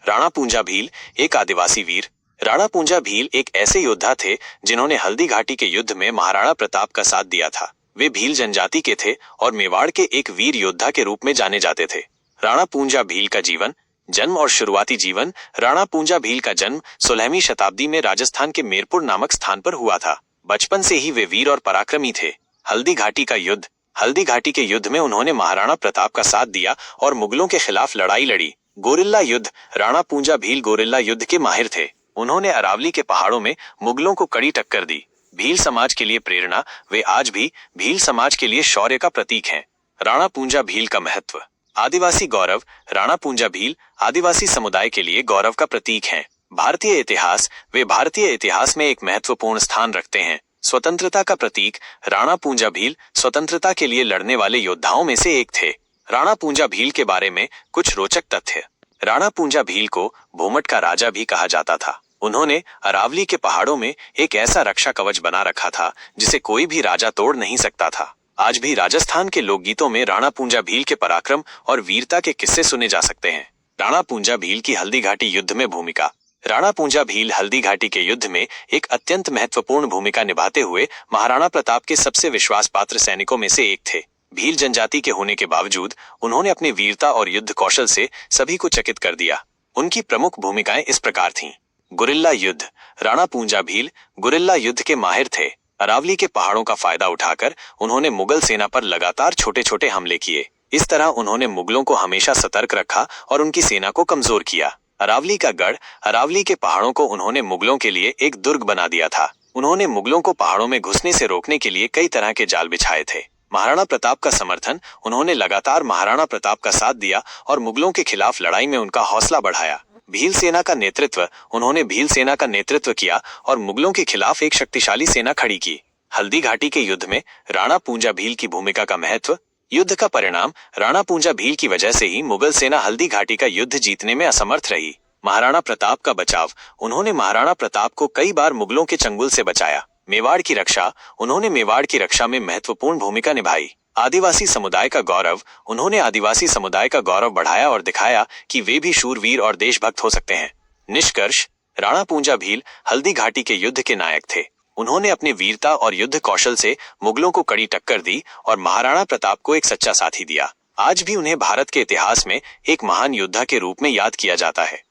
राणा पूंजा भील एक आदिवासी वीर। राणा पूंजा भील एक ऐसे योद्धा थे जिन्होंने हल्दी घाटी के युद्ध में महाराणा प्रताप का साथ दिया था। वे भील जनजाति के थे और मेवाड़ के एक वीर योद्धा के रूप में जाने जाते थे। राणा पूंजा भील का जीवन, जन्म और शुरुआती जीवन। राणा पूंजा भील का जन्म 16वीं शताब्दी में राजस्थान के मेरपुर नामक स्थान पर हुआ था। बचपन से ही वे वीर और पराक्रमी थे। हल्दी घाटी का युद्ध। हल्दी घाटी के युद्ध में उन्होंने महाराणा प्रताप का साथ दिया और मुगलों के खिलाफ लड़ाई लड़ी। गोरिल्ला युद्ध। राणा पूंजा भील गोरिल्ला युद्ध के माहिर थे। उन्होंने अरावली के पहाड़ों में मुगलों को कड़ी टक्कर दी। भील समाज के लिए प्रेरणा। वे आज भी भील समाज के लिए शौर्य का प्रतीक हैं। राणा पूंजा भील का महत्व। आदिवासी गौरव। राणा पूंजा भील आदिवासी समुदाय के लिए गौरव का प्रतीक हैं। भारतीय इतिहास। वे भारतीय इतिहास में एक महत्वपूर्ण स्थान रखते हैं। स्वतंत्रता का प्रतीक। राणा पूंजा भील स्वतंत्रता के लिए लड़ने वाले योद्धाओं में से एक थे। राणा पूंजा भील के बारे में कुछ रोचक तथ्य। राणा पूंजा भील को भूमट का राजा भी कहा जाता था। उन्होंने अरावली के पहाड़ों में एक ऐसा रक्षा कवच बना रखा था जिसे कोई भी राजा तोड़ नहीं सकता था। आज भी राजस्थान के लोकगीतों में राणा पूंजा भील के पराक्रम और वीरता के किस्से सुने जा सकते हैं। राणा पूंजा भील की हल्दी घाटी युद्ध में भूमिका। राणा पूंजा भील हल्दी घाटी के युद्ध में एक अत्यंत महत्वपूर्ण भूमिका निभाते हुए महाराणा प्रताप के सबसे विश्वास पात्र सैनिकों में से एक थे। भील जनजाति के होने के बावजूद उन्होंने अपनी वीरता और युद्ध कौशल से सभी को चकित कर दिया। उनकी प्रमुख भूमिकाएं इस प्रकार थीं। गुरिल्ला युद्ध। राणा पूंजा भील गुरिल्ला युद्ध के माहिर थे। अरावली के पहाड़ों का फायदा उठाकर उन्होंने मुगल सेना पर लगातार छोटे छोटे हमले किए। इस तरह उन्होंने मुगलों को हमेशा सतर्क रखा और उनकी सेना को कमजोर किया। अरावली का गढ़। अरावली के पहाड़ों को उन्होंने मुगलों के लिए एक दुर्ग बना दिया था। उन्होंने मुगलों को पहाड़ों में घुसने से रोकने के लिए कई तरह के जाल बिछाए थे। महाराणा प्रताप का समर्थन। उन्होंने लगातार महाराणा प्रताप का साथ दिया और मुगलों के खिलाफ लड़ाई में उनका हौसला बढ़ाया। भील सेना का नेतृत्व। उन्होंने भील सेना का नेतृत्व किया और मुगलों के खिलाफ एक शक्तिशाली सेना खड़ी की। हल्दी घाटी के युद्ध में राणा पूंजा भील की भूमिका का महत्व। युद्ध का परिणाम। राणा पूंजा भील की वजह से ही मुगल सेना हल्दी घाटी का युद्ध जीतने में असमर्थ रही। महाराणा प्रताप का बचाव। उन्होंने महाराणा प्रताप को कई बार मुगलों के चंगुल से बचाया। मेवाड़ की रक्षा। उन्होंने मेवाड़ की रक्षा में महत्वपूर्ण भूमिका निभाई। आदिवासी समुदाय का गौरव। उन्होंने आदिवासी समुदाय का गौरव बढ़ाया और दिखाया कि वे भी शूरवीर और देशभक्त हो सकते हैं। निष्कर्ष। राणा पूंजा भील हल्दी घाटी के युद्ध के नायक थे। उन्होंने अपनी वीरता और युद्ध कौशल से मुगलों को कड़ी टक्कर दी और महाराणा प्रताप को एक सच्चा साथी दिया। आज भी उन्हें भारत के इतिहास में एक महान योद्धा के रूप में याद किया जाता है।